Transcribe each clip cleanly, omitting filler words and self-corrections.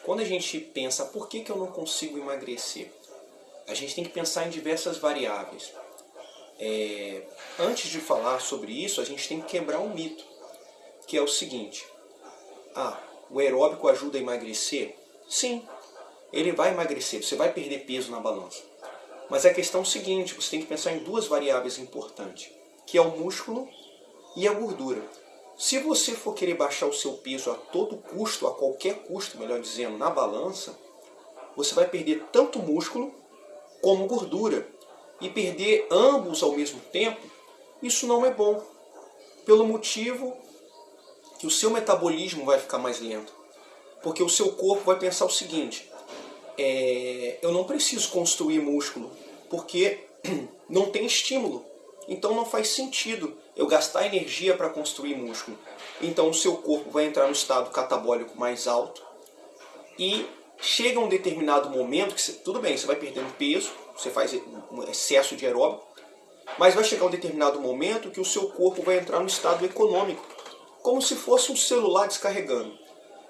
Quando a gente pensa, por que eu não consigo emagrecer? A gente tem que pensar em diversas variáveis. Antes de falar sobre isso, a gente tem que quebrar um mito, que é o seguinte: o aeróbico ajuda a emagrecer? Sim, ele vai emagrecer, você vai perder peso na balança. Mas a questão é o seguinte: você tem que pensar em duas variáveis importantes, que é o músculo e a gordura. Se você for querer baixar o seu peso a todo custo, a qualquer custo, melhor dizendo, na balança, você vai perder tanto músculo como gordura. E perder ambos ao mesmo tempo, isso não é bom. Pelo motivo que o seu metabolismo vai ficar mais lento. Porque o seu corpo vai pensar o seguinte: eu não preciso construir músculo, porque não tem estímulo. Então não faz sentido eu gastar energia para construir músculo. Então o seu corpo vai entrar no estado catabólico mais alto e chega um determinado momento que, tudo bem, você vai perdendo peso, você faz um excesso de aeróbico, mas vai chegar um determinado momento que o seu corpo vai entrar no estado econômico, como se fosse um celular descarregando.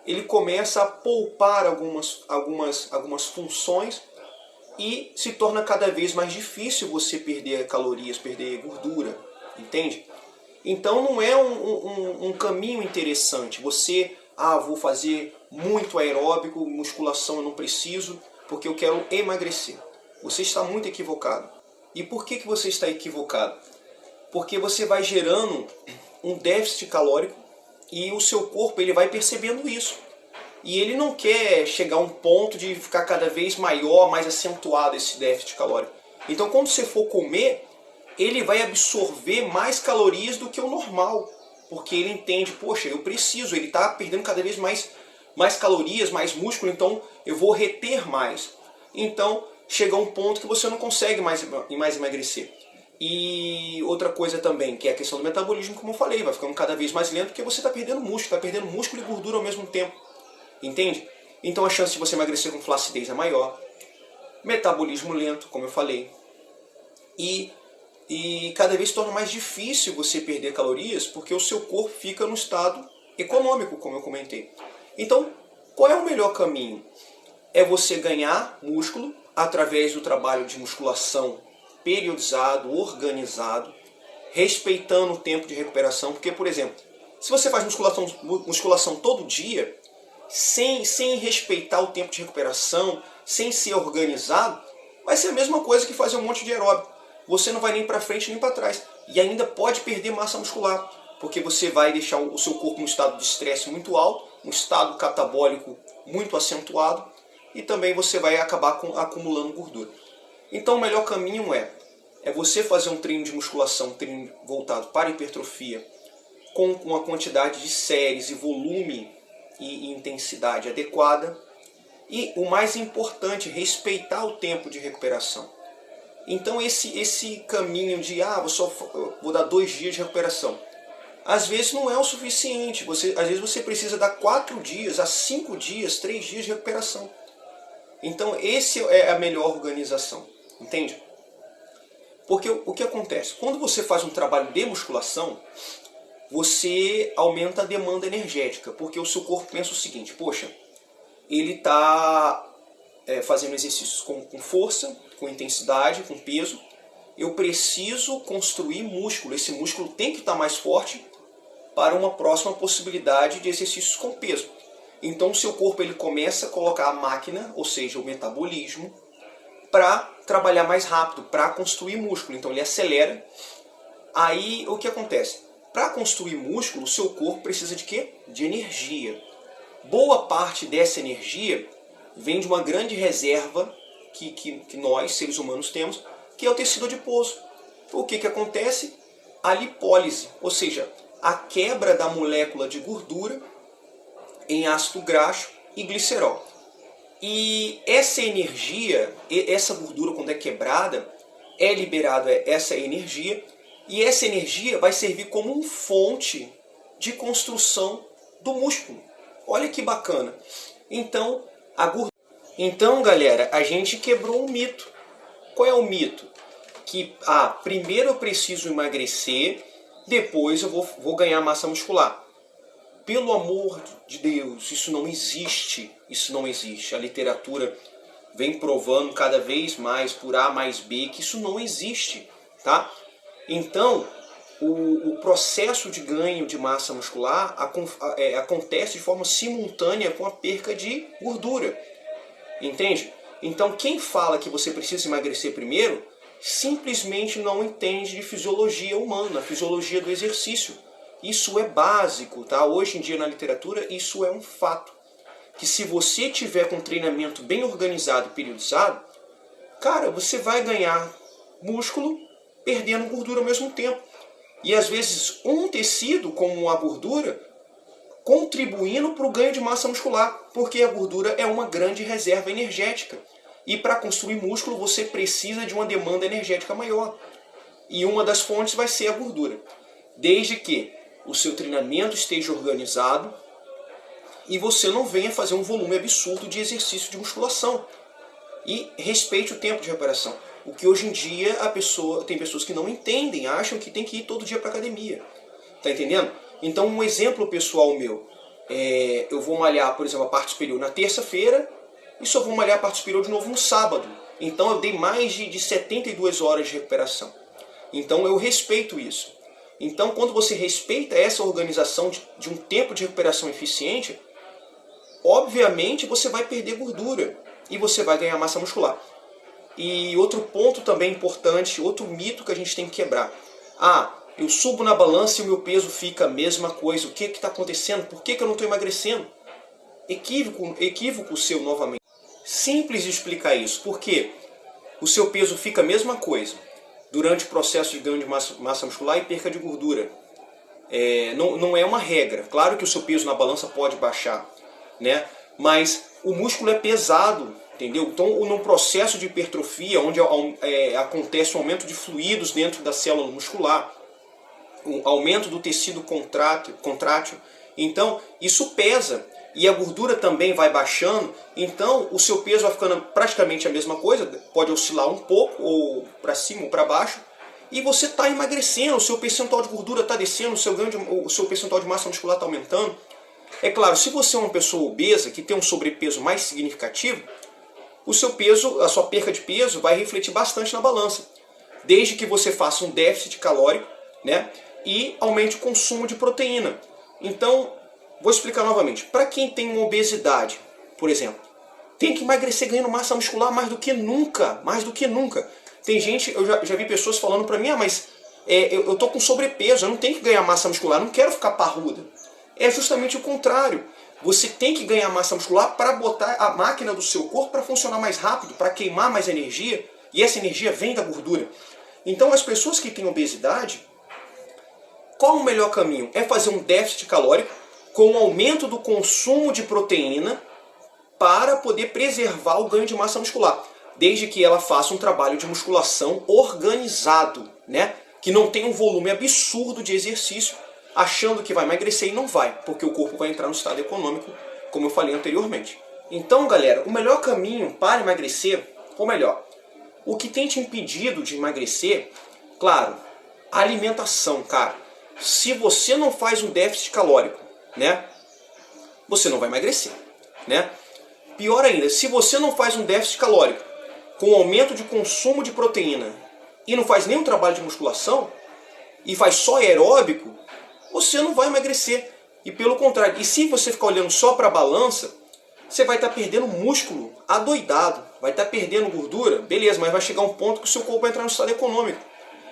Ele começa a poupar algumas funções e se torna cada vez mais difícil você perder calorias, perder gordura, entende? Então não é um caminho interessante. Você, vou fazer muito aeróbico, musculação eu não preciso, porque eu quero emagrecer. Você está muito equivocado. E por que você está equivocado? Porque você vai gerando um déficit calórico e o seu corpo ele vai percebendo isso. E ele não quer chegar a um ponto de ficar cada vez maior, mais acentuado esse déficit calórico. Então quando você for comer, ele vai absorver mais calorias do que o normal. Porque ele entende, poxa, eu preciso, ele está perdendo cada vez mais calorias, mais músculo, então eu vou reter mais. Então chega um ponto que você não consegue mais emagrecer. E outra coisa também, que é a questão do metabolismo, como eu falei, vai ficando cada vez mais lento porque você está perdendo músculo e gordura ao mesmo tempo. Entende? Então a chance de você emagrecer com flacidez é maior. Metabolismo lento, como eu falei. E cada vez se torna mais difícil você perder calorias porque o seu corpo fica no estado econômico, como eu comentei. Então, qual é o melhor caminho? É você ganhar músculo através do trabalho de musculação periodizado, organizado, respeitando o tempo de recuperação. Porque, por exemplo, se você faz musculação todo dia, sem respeitar o tempo de recuperação, sem ser organizado, vai ser a mesma coisa que fazer um monte de aeróbico. Você não vai nem para frente nem para trás. E ainda pode perder massa muscular, porque você vai deixar o seu corpo em um estado de estresse muito alto, um estado catabólico muito acentuado, e também você vai acabar acumulando gordura. Então o melhor caminho é você fazer um treino de musculação, um treino voltado para hipertrofia, com uma quantidade de séries e volume e intensidade adequada. E o mais importante, respeitar o tempo de recuperação. Então esse caminho de vou dar 2 dias de recuperação, às vezes não é o suficiente. Às vezes você precisa dar 4 dias, 5 dias, 3 dias de recuperação. Então esse é a melhor organização, entende? Porque o que acontece? Quando você faz um trabalho de musculação, você aumenta a demanda energética, porque o seu corpo pensa o seguinte: poxa, ele está fazendo exercícios com força, com intensidade, com peso, eu preciso construir músculo, esse músculo tem que estar mais forte para uma próxima possibilidade de exercícios com peso. Então o seu corpo ele começa a colocar a máquina, ou seja, o metabolismo, para trabalhar mais rápido, para construir músculo. Então ele acelera. Aí o que acontece? Para construir músculo, o seu corpo precisa de quê? De energia. Boa parte dessa energia vem de uma grande reserva que nós, seres humanos, temos, que é o tecido adiposo. O que acontece? A lipólise, ou seja, a quebra da molécula de gordura em ácido graxo e glicerol. E essa energia, essa gordura quando é quebrada, é liberada essa energia, e essa energia vai servir como uma fonte de construção do músculo. Olha que bacana. Então, galera, a gente quebrou um mito. Qual é o mito? Que primeiro eu preciso emagrecer, depois eu vou ganhar massa muscular. pelo amor de Deus, isso não existe. Isso não existe. A literatura vem provando cada vez mais, por A mais B, que isso não existe. Tá? Então, o processo de ganho de massa muscular acontece de forma simultânea com a perca de gordura. Entende? Então, quem fala que você precisa emagrecer primeiro, simplesmente não entende de fisiologia humana, fisiologia do exercício. Isso é básico, tá? Hoje em dia na literatura isso é um fato. Que se você tiver com um treinamento bem organizado e periodizado, cara, você vai ganhar músculo perdendo gordura ao mesmo tempo. E às vezes um tecido, como a gordura, contribuindo para o ganho de massa muscular, porque a gordura é uma grande reserva energética. E para construir músculo você precisa de uma demanda energética maior. E uma das fontes vai ser a gordura. Desde que o seu treinamento esteja organizado e você não venha fazer um volume absurdo de exercício de musculação. E respeite o tempo de recuperação. O que hoje em dia tem pessoas que não entendem, acham que tem que ir todo dia para academia. Tá entendendo? Então um exemplo pessoal meu, eu vou malhar, por exemplo, a parte superior na terça-feira e só vou malhar a parte superior de novo no sábado. Então eu dei mais de 72 horas de recuperação. Então eu respeito isso. Então quando você respeita essa organização de um tempo de recuperação eficiente, obviamente você vai perder gordura e você vai ganhar massa muscular. E outro ponto também importante, outro mito que a gente tem que quebrar. Eu subo na balança e o meu peso fica a mesma coisa. O que está acontecendo? Por que eu não estou emagrecendo? Equívoco seu novamente. Simples de explicar isso. Porque o seu peso fica a mesma coisa durante o processo de ganho de massa muscular e perca de gordura. Não é uma regra. Claro que o seu peso na balança pode baixar, né? Mas o músculo é pesado, entendeu? Então, no processo de hipertrofia, onde acontece um aumento de fluidos dentro da célula muscular, um aumento do tecido contrátil, então isso pesa. E a gordura também vai baixando, então o seu peso vai ficando praticamente a mesma coisa, pode oscilar um pouco, ou para cima ou para baixo, e você está emagrecendo, o seu percentual de gordura está descendo, o seu percentual de massa muscular está aumentando. É claro, se você é uma pessoa obesa, que tem um sobrepeso mais significativo, o seu peso, a sua perca de peso vai refletir bastante na balança, desde que você faça um déficit calórico, né, e aumente o consumo de proteína. Então, vou explicar novamente. Para quem tem uma obesidade, por exemplo, tem que emagrecer ganhando massa muscular mais do que nunca. Mais do que nunca. Tem gente, eu já vi pessoas falando para mim, mas eu tô com sobrepeso, eu não tenho que ganhar massa muscular, não quero ficar parruda. É justamente o contrário. Você tem que ganhar massa muscular para botar a máquina do seu corpo para funcionar mais rápido, para queimar mais energia, e essa energia vem da gordura. Então as pessoas que têm obesidade, qual o melhor caminho? É fazer um déficit calórico com o aumento do consumo de proteína para poder preservar o ganho de massa muscular, desde que ela faça um trabalho de musculação organizado, né? Que não tenha um volume absurdo de exercício, achando que vai emagrecer e não vai, porque o corpo vai entrar no estado econômico, como eu falei anteriormente. Então, galera, o melhor caminho para emagrecer, ou melhor, o que tem te impedido de emagrecer, claro, a alimentação, cara. Se você não faz um déficit calórico, né, você não vai emagrecer, né? Pior ainda, se você não faz um déficit calórico com aumento de consumo de proteína e não faz nenhum trabalho de musculação e faz só aeróbico, você não vai emagrecer. E pelo contrário, e se você ficar olhando só para a balança, você vai estar perdendo músculo adoidado, vai estar perdendo gordura, beleza, mas vai chegar um ponto que o seu corpo vai entrar no estado econômico.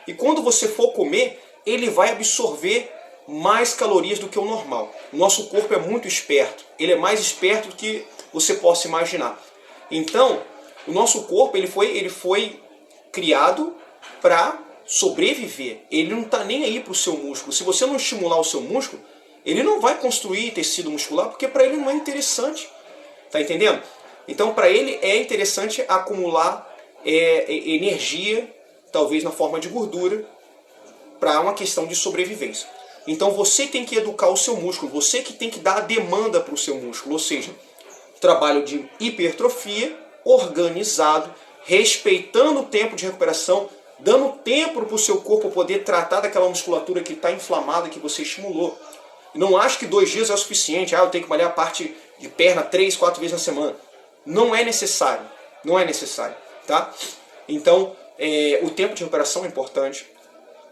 E quando você for comer, ele vai absorver mais calorias do que o normal. O nosso corpo é muito esperto, ele é mais esperto do que você possa imaginar. Então, o nosso corpo ele foi criado para sobreviver. Ele não está nem aí para o seu músculo. Se você não estimular o seu músculo, ele não vai construir tecido muscular, porque para ele não é interessante. Tá entendendo? Então, para ele é interessante acumular energia, talvez na forma de gordura, para uma questão de sobrevivência. Então você tem que educar o seu músculo, você que tem que dar a demanda para o seu músculo, ou seja, trabalho de hipertrofia organizado, respeitando o tempo de recuperação, dando tempo para o seu corpo poder tratar daquela musculatura que está inflamada, que você estimulou. Não acho que 2 dias é o suficiente. Eu tenho que malhar a parte de perna 3, 4 vezes na semana. Não é necessário. Não é necessário. Tá? Então, o tempo de recuperação é importante.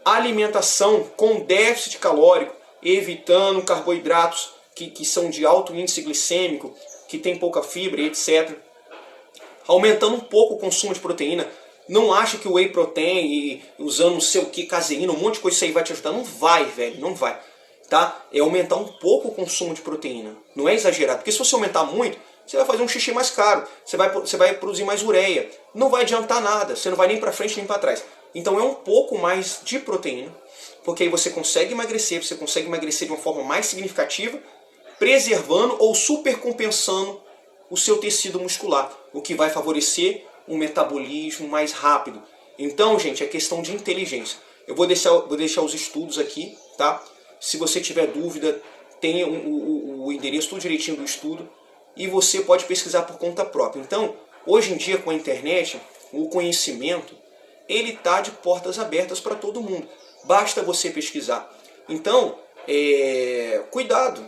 A alimentação com déficit calórico, evitando carboidratos que são de alto índice glicêmico, que tem pouca fibra, etc. Aumentando um pouco o consumo de proteína. Não acha que o whey protein e usando não sei o que, caseína, um monte de coisa, isso aí vai te ajudar. Não vai, velho, não vai. Tá? É aumentar um pouco o consumo de proteína. Não é exagerado. Porque se você aumentar muito, você vai fazer um xixi mais caro. Você vai produzir mais ureia. Não vai adiantar nada. Você não vai nem para frente nem para trás. Então é um pouco mais de proteína. Porque aí você consegue emagrecer de uma forma mais significativa, preservando ou supercompensando o seu tecido muscular, o que vai favorecer um metabolismo mais rápido. Então, gente, é questão de inteligência. Eu vou deixar os estudos aqui, tá? Se você tiver dúvida, tem o endereço tudo direitinho do estudo e você pode pesquisar por conta própria. Então, hoje em dia com a internet, o conhecimento, ele está de portas abertas para todo mundo. Basta você pesquisar. Então, cuidado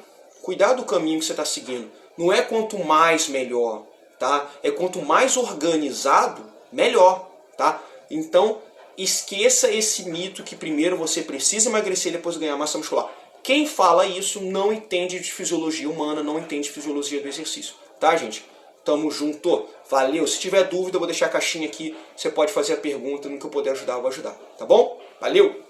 do caminho que você está seguindo. Não é quanto mais melhor, tá? É quanto mais organizado, melhor, tá? Então, esqueça esse mito que primeiro você precisa emagrecer e depois ganhar massa muscular. Quem fala isso não entende de fisiologia humana, não entende de fisiologia do exercício, tá, gente? Tamo junto. Valeu. Se tiver dúvida, eu vou deixar a caixinha aqui. Você pode fazer a pergunta, no que eu puder ajudar, eu vou ajudar, tá bom? Valeu!